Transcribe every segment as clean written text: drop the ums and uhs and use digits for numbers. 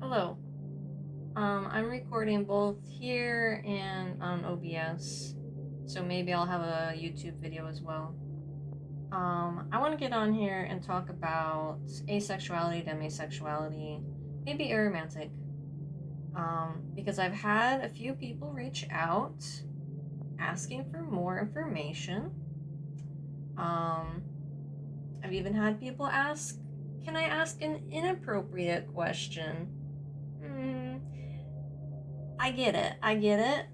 Hello. I'm recording both here and on OBS, so maybe I'll have a YouTube video as well. I want to get on here and talk about asexuality, demisexuality, maybe aromantic, because I've had a few people reach out asking for more information. I've even had people ask, can I ask an inappropriate question? I get it. I get it.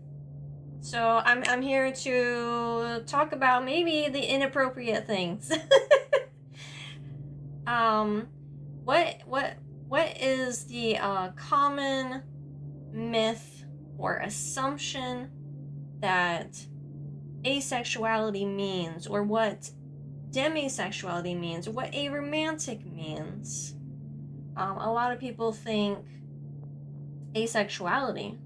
So I'm here to talk about maybe the inappropriate things. um, what is the common myth or assumption that asexuality means, or what demisexuality means, or what aromantic means? A lot of people think asexuality,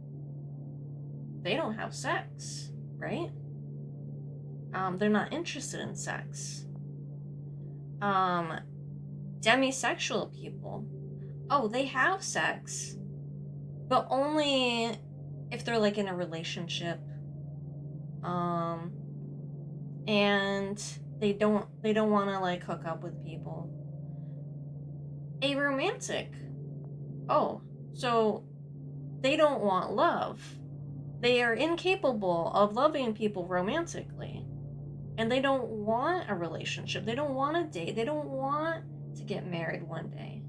they don't have sex, right? They're not interested in sex. Demisexual people, oh, they have sex, but only if they're like in a relationship. And they don't want to like hook up with people. Aromantic, oh, so they don't want love. They are incapable of loving people romantically. And they don't want a relationship. They don't want a date. They don't want to get married one day.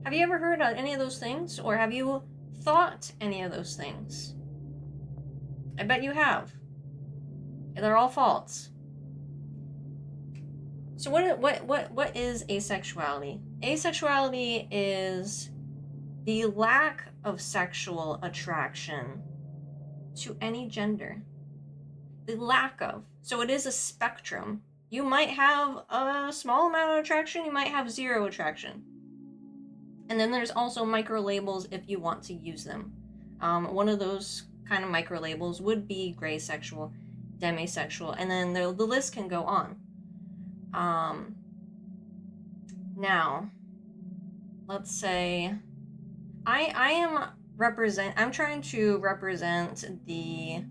Have you ever heard of any of those things? Or have you thought any of those things? I bet you have. They're all false. So what is asexuality? Asexuality is the lack of sexual attraction to any gender. The lack of. So it is a spectrum. You might have a small amount of attraction, you might have zero attraction. And then there's also micro labels if you want to use them. One of those kind of micro labels would be gray sexual, demisexual, and then the list can go on. Now, let's say I'm trying to represent the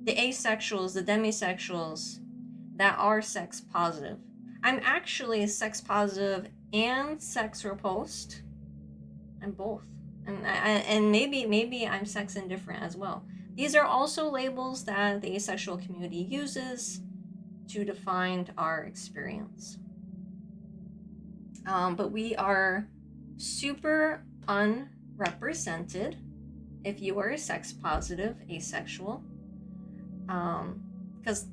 asexuals, the demisexuals that are sex positive. I'm actually sex positive and sex repulsed. I'm both, and maybe I'm sex indifferent as well. These are also labels that the asexual community uses to define our experience. But we are super unrepresented if you are a sex positive asexual, because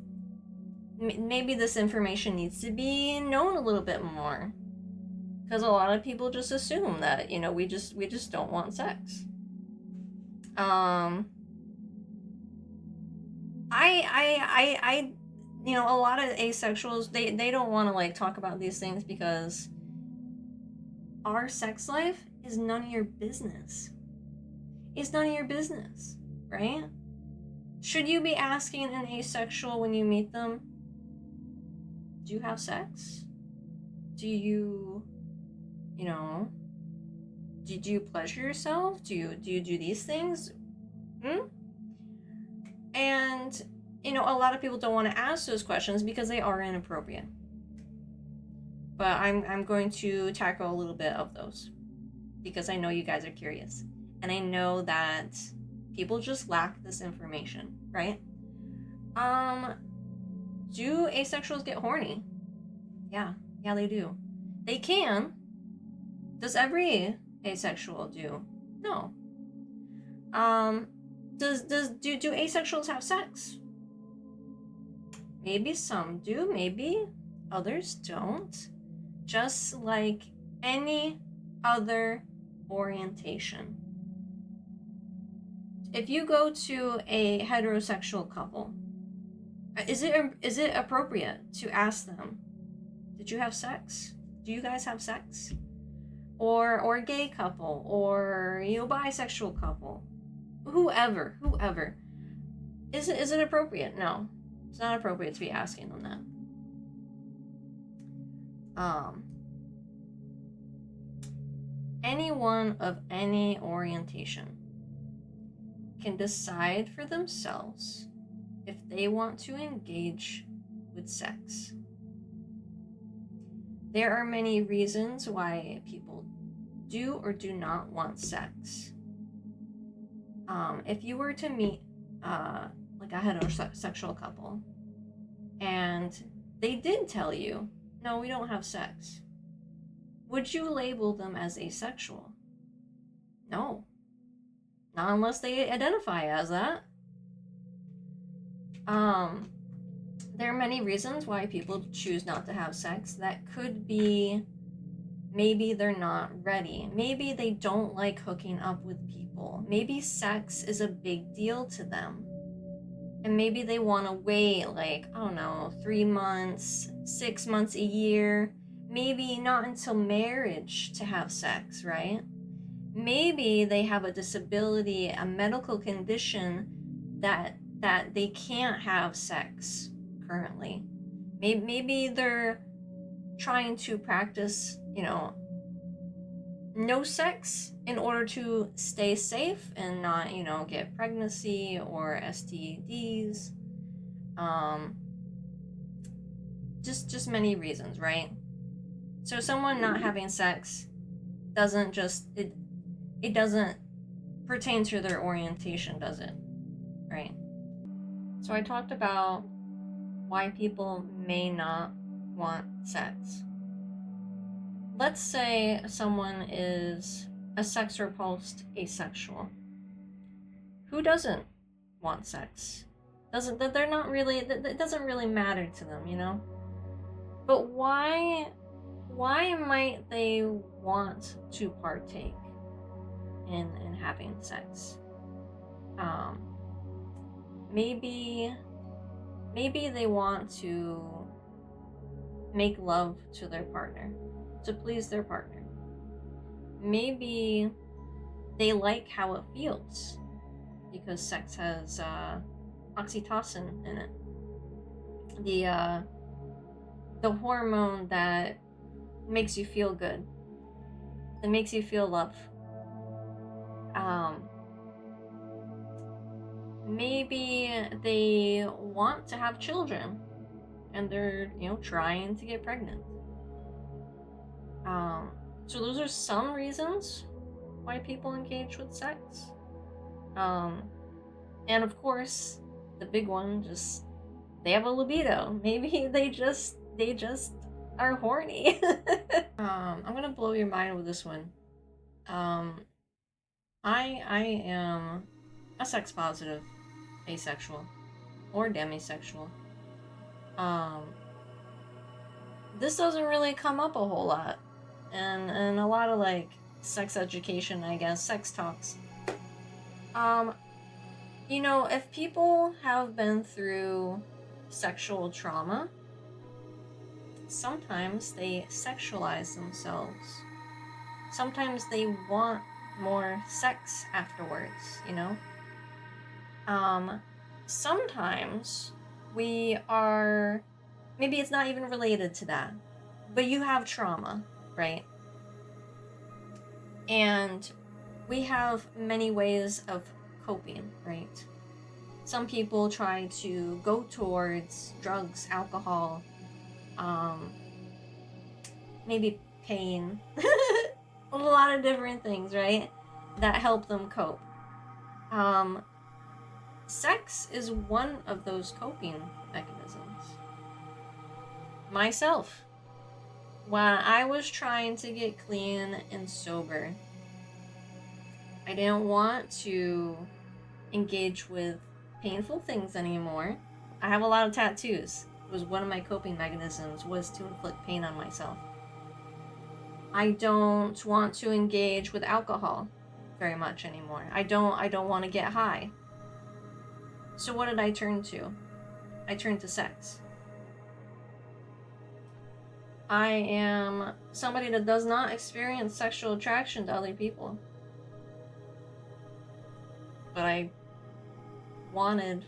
maybe this information needs to be known a little bit more, because a lot of people just assume that, you know, we just don't want sex. I you know, a lot of asexuals, they don't want to like talk about these things because our sex life is none of your business. It's none of your business, right? Should you be asking an asexual when you meet them, do you have sex? Do you know, do you pleasure yourself? Do you do these things? And, you know, a lot of people don't want to ask those questions because they are inappropriate. But I'm going to tackle a little bit of those because I know you guys are curious. And I know that people just lack this information, right? Do asexuals get horny? Yeah, they do. They can. Does every asexual do? No. Do asexuals have sex? Maybe some do, maybe others don't. Just like any other orientation. If you go to a heterosexual couple, is it appropriate to ask them, did you have sex? Do you guys have sex? Or a gay couple, or, you know, bisexual couple, whoever. Is it appropriate? No, it's not appropriate to be asking them that. anyone of any orientation can decide for themselves if they want to engage with sex. There are many reasons why people do or do not want sex. If you were to meet like a heterosexual couple and they did tell you, no, we don't have sex, would you label them as asexual? No. Not unless they identify as that. There are many reasons why people choose not to have sex. That could be maybe they're not ready. Maybe they don't like hooking up with people. Maybe sex is a big deal to them. And maybe they want to wait, like, I don't know, 3 months, 6 months, a year. Maybe not until marriage to have sex, right? Maybe they have a disability, a medical condition that they can't have sex currently. Maybe they're trying to practice, no sex in order to stay safe and not, get pregnancy or STDs. Just many reasons, right? So someone not having sex doesn't just it doesn't pertain to their orientation, does it? Right? So I talked about why people may not want sex. Let's say someone is a sex repulsed asexual. Who doesn't want sex? They're not really, it doesn't really matter to them, But why might they want to partake in having sex? Maybe they want to make love to their partner, to please their partner. Maybe they like how it feels because sex has oxytocin in it, the hormone that makes you feel good, that makes you feel love. Maybe they want to have children and they're, trying to get pregnant. So those are some reasons why people engage with sex. And of course, the big one, just they have a libido. Maybe they just are horny. I'm gonna blow your mind with this one. I am a sex positive asexual or demisexual. This doesn't really come up a whole lot, and a lot of like sex education, I guess, sex talks. If people have been through sexual trauma, sometimes they sexualize themselves. Sometimes they want more sex afterwards, Sometimes we are, maybe it's not even related to that, but you have trauma, right? And we have many ways of coping, right? Some people try to go towards drugs, alcohol, maybe pain, a lot of different things, right? That help them cope. Sex is one of those coping mechanisms. Myself, when I was trying to get clean and sober, I didn't want to engage with painful things anymore. I have a lot of tattoos. It was one of my coping mechanisms, was to inflict pain on myself. I don't want to engage with alcohol very much anymore. I don't want to get high. So what did I turn to? I turned to sex. I am somebody that does not experience sexual attraction to other people. But I wanted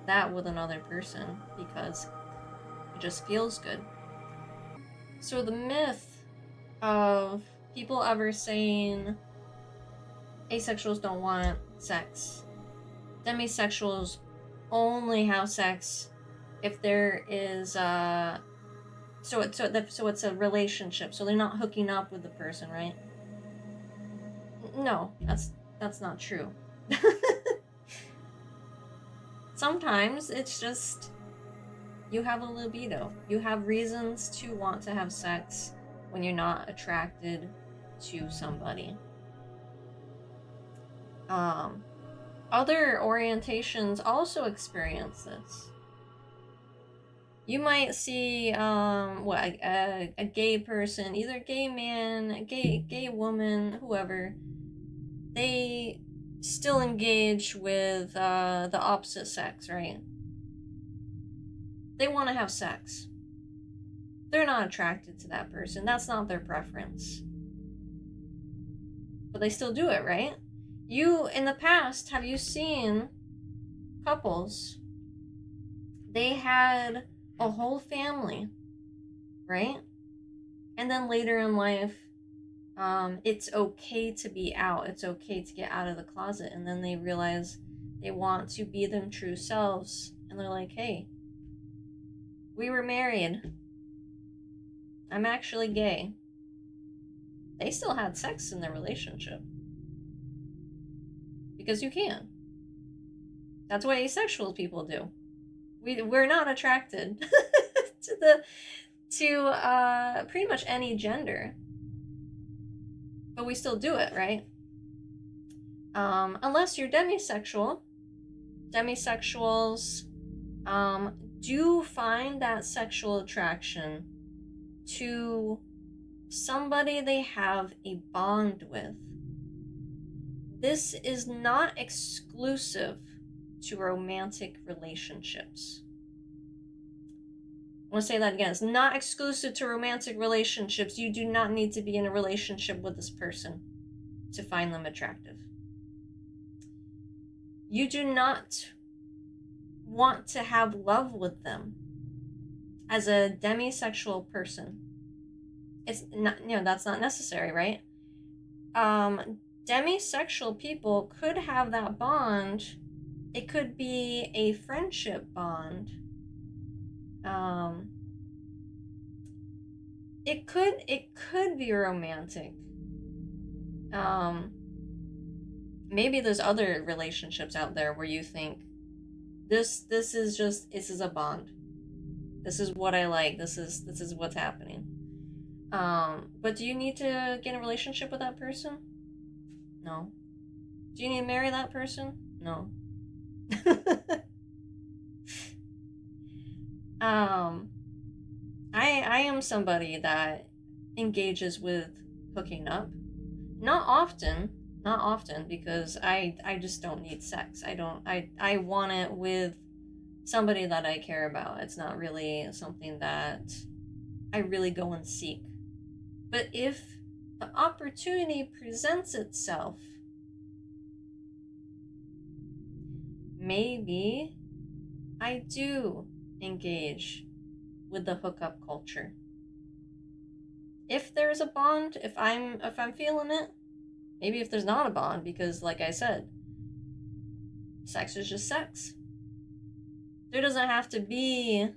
that with another person because it just feels good. So the myth of people ever saying asexuals don't want sex. Demisexuals only have sex if there is so it's a relationship, so they're not hooking up with the person, right? No, that's not true. Sometimes it's just you have a libido. You have reasons to want to have sex when you're not attracted to somebody. Other orientations also experience this. You might see a gay person, either gay man, gay woman, whoever. They still engage with the opposite sex, right? They want to have sex. They're not attracted to that person. That's not their preference. But they still do it, right? You, in the past, have you seen couples? They had a whole family, right? And then later in life, it's okay to be out. It's okay to get out of the closet. And then they realize they want to be them true selves. And they're like, hey, we were married. I'm actually gay. They still had sex in their relationship. Because you can. That's what asexual people do. We're not attracted to pretty much any gender. But we still do it, right? Unless you're demisexual. Demisexuals do find that sexual attraction to somebody they have a bond with. This is not exclusive to romantic relationships. I want to say that again. It's not exclusive to romantic relationships. You do not need to be in a relationship with this person to find them attractive. You do not want to have love with them as a demisexual person. It's not, that's not necessary, right? Demisexual people could have that bond. It could be a friendship bond. It could be romantic. Maybe there's other relationships out there where you think this is a bond. This is what I like. This is what's happening. But do you need to get in a relationship with that person? No. Do you need to marry that person? No. I am somebody that engages with hooking up. Not often, because I just don't need sex. I want it with somebody that I care about. It's not really something that I really go and seek. But if the opportunity presents itself, maybe I do engage with the hookup culture. If there's a bond, if I'm feeling it, maybe if there's not a bond, because like I said, sex is just sex. There doesn't have to be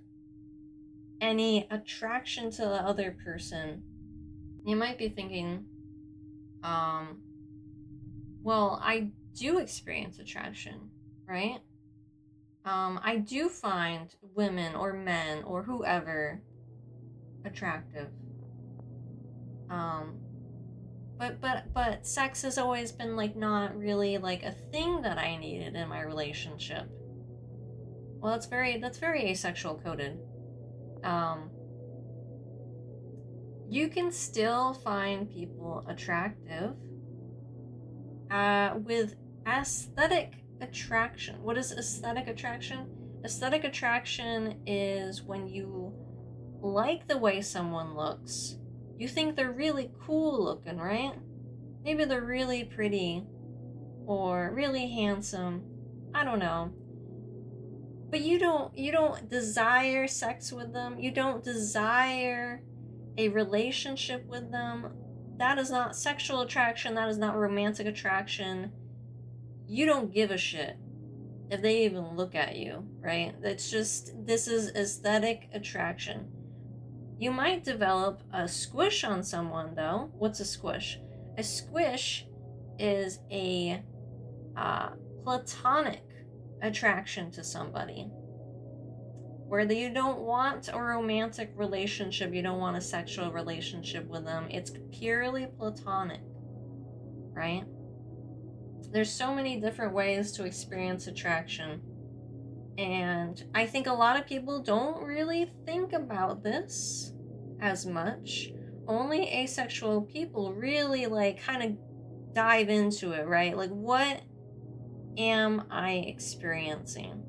any attraction to the other person. You might be thinking, well, I do experience attraction, right? I do find women or men or whoever attractive. But sex has always been like not really like a thing that I needed in my relationship. Well, that's very asexual coded. You can still find people attractive with aesthetic attraction. What is aesthetic attraction? Aesthetic attraction is when you like the way someone looks. You think they're really cool looking, right? Maybe they're really pretty or really handsome. I don't know. But you don't desire sex with them. You don't desire a relationship with them. that is not sexual attraction, that is not romantic attraction. You don't give a shit if they even look at you, right? It's just, this is aesthetic attraction. You might develop a squish on someone, though. What's a squish? A squish is a platonic attraction to somebody, where you don't want a romantic relationship, you don't want a sexual relationship with them. It's purely platonic, right? There's so many different ways to experience attraction. And I think a lot of people don't really think about this as much. Only asexual people really like kind of dive into it, right? Like, what am I experiencing?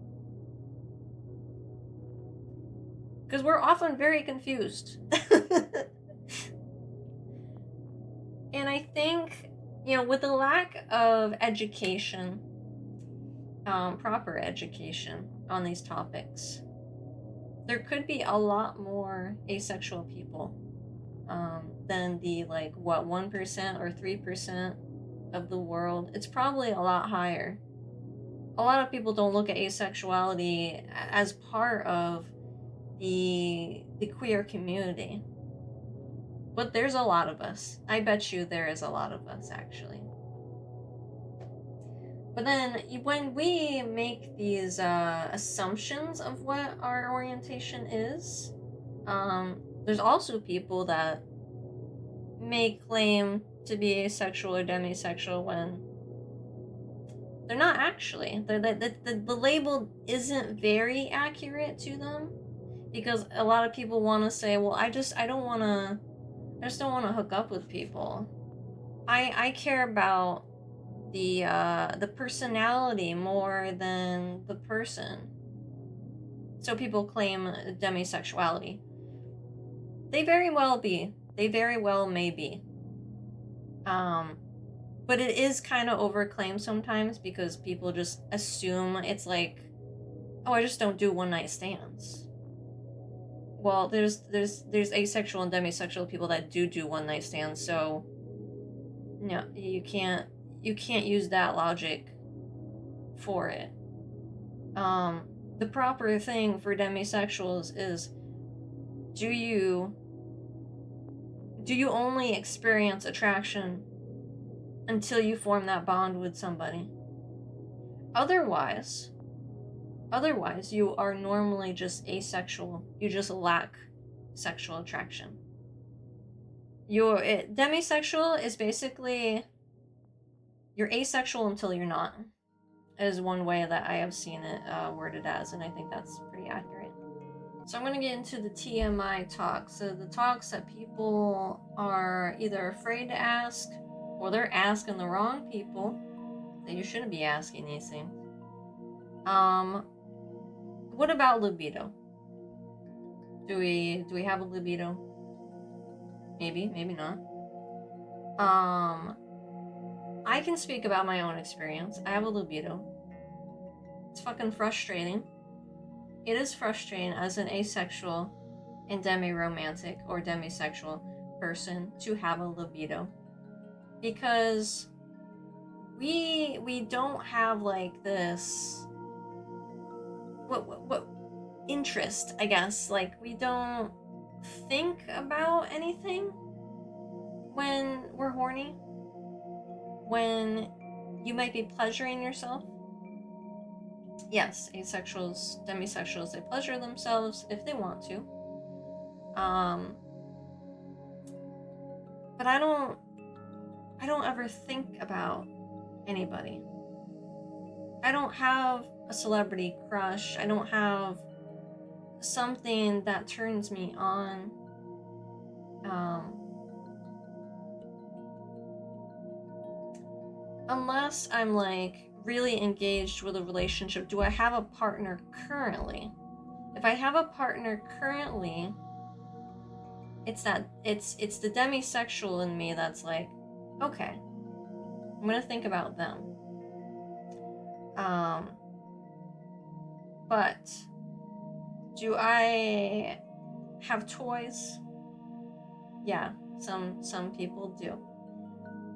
Because we're often very confused. And I think, with the lack of education, proper education on these topics, there could be a lot more asexual people than the 1% or 3% of the world. It's probably a lot higher. A lot of people don't look at asexuality as part of the queer community, but there's a lot of us. I bet you there is a lot of us, actually. But then when we make these assumptions of what our orientation is, there's also people that may claim to be asexual or demisexual when they're not actually. The label isn't very accurate to them, because a lot of people want to say, well, I just don't want to hook up with people. I care about the personality more than the person. So people claim demisexuality. They very well may be. But it is kind of overclaimed sometimes, because people just assume it's like, oh, I just don't do one night stands. Well, there's asexual and demisexual people that do one night stands, so no, you can't use that logic for it. The proper thing for demisexuals is, do you only experience attraction until you form that bond with somebody? Otherwise, you are normally just asexual. You just lack sexual attraction. Demisexual is basically, you're asexual until you're not, is one way that I have seen it worded as, and I think that's pretty accurate. So I'm going to get into the TMI talk. So the talks that people are either afraid to ask, or they're asking the wrong people, that you shouldn't be asking these things. What about libido? Do we have a libido? Maybe not. I can speak about my own experience. I have a libido. It's fucking frustrating. It is frustrating as an asexual and demi-romantic or demisexual person to have a libido, because we don't have like this what interest, I guess. Like, we don't think about anything when we're horny, when you might be pleasuring yourself. Yes, asexuals, demisexuals, they pleasure themselves if they want to. But I don't ever think about anybody. I don't have a celebrity crush. I don't have something that turns me on. Unless I'm like really engaged with a relationship. Do I have a partner currently? If I have a partner currently, it's the demisexual in me that's like, okay, I'm gonna think about them. But do I have toys? Yeah, Some people do.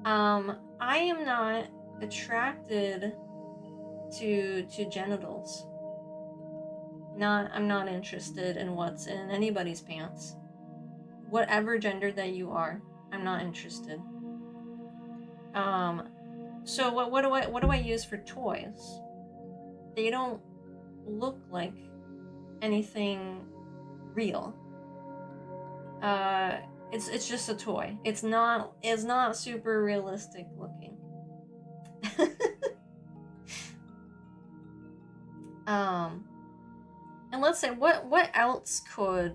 I am not attracted to genitals. I'm not interested in what's in anybody's pants. Whatever gender that you are, I'm not interested. So what do I use for toys? They don't look like anything real. It's just a toy. It's not super realistic looking. um, and let's say what else could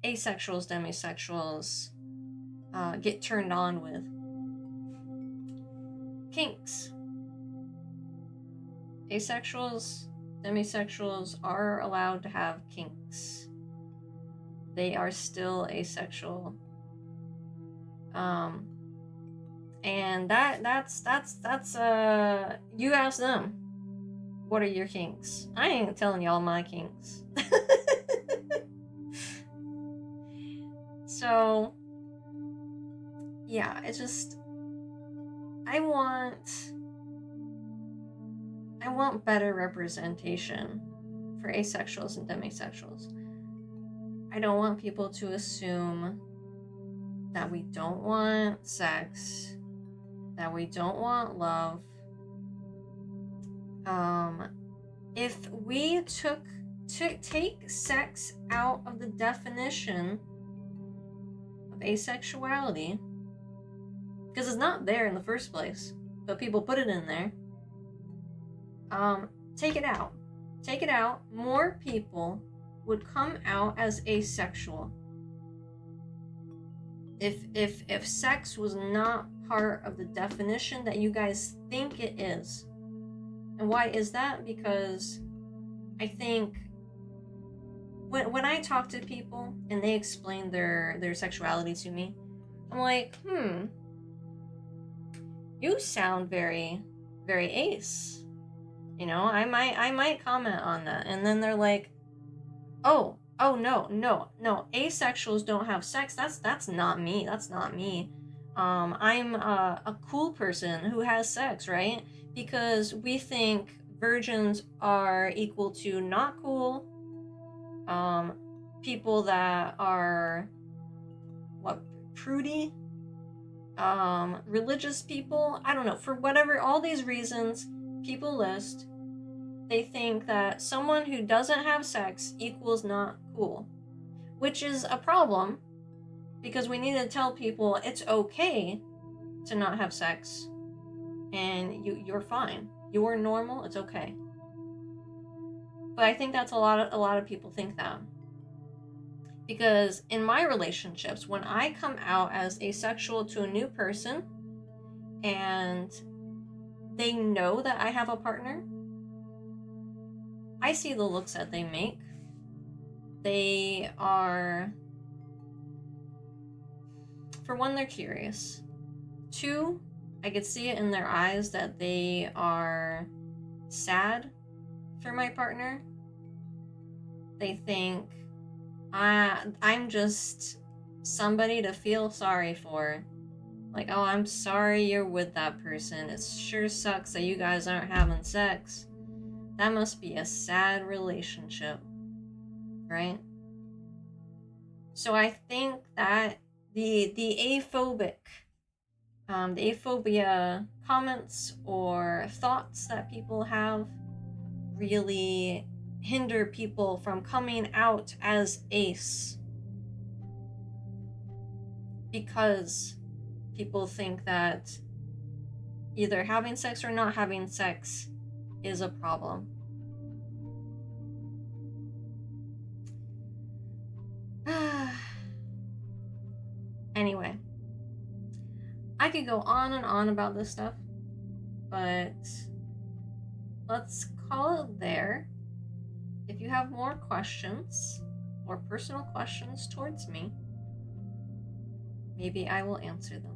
asexuals, demisexuals get turned on with? Kinks. Asexuals, demisexuals are allowed to have kinks. They are still asexual. And that's you ask them, what are your kinks? I ain't telling y'all my kinks. So yeah, it's just I want better representation for asexuals and demisexuals. I don't want people to assume that we don't want sex, that we don't want love. If we take sex out of the definition of asexuality, because it's not there in the first place, but people put it in there. Take it out. Take it out. More people would come out as asexual. If sex was not part of the definition that you guys think it is. And why is that? Because I think when I talk to people and they explain their sexuality to me, I'm like, you sound very, very ace. You know, I might comment on that, and then they're like, oh no, asexuals don't have sex. That's not me. That's not me. I'm a cool person who has sex, right? Because we think virgins are equal to not cool. People that are prudy, religious people. I don't know. For whatever all these reasons people list, they think that someone who doesn't have sex equals not cool, which is a problem because we need to tell people it's okay to not have sex and you're fine. You're normal, it's okay. But I think that's a lot of people think that. Because in my relationships, when I come out as asexual to a new person and they know that I have a partner, I see the looks that they make. They are, for one, they're curious. Two, I could see it in their eyes that they are sad for my partner. They think I'm just somebody to feel sorry for. Like, oh, I'm sorry you're with that person. It sure sucks that you guys aren't having sex. That must be a sad relationship, right? So I think that the aphobic, the aphobia comments or thoughts that people have really hinder people from coming out as ace, because people think that either having sex or not having sex is a problem. Anyway, I could go on and on about this stuff, but let's call it there. If you have more questions, more personal questions towards me, maybe I will answer them.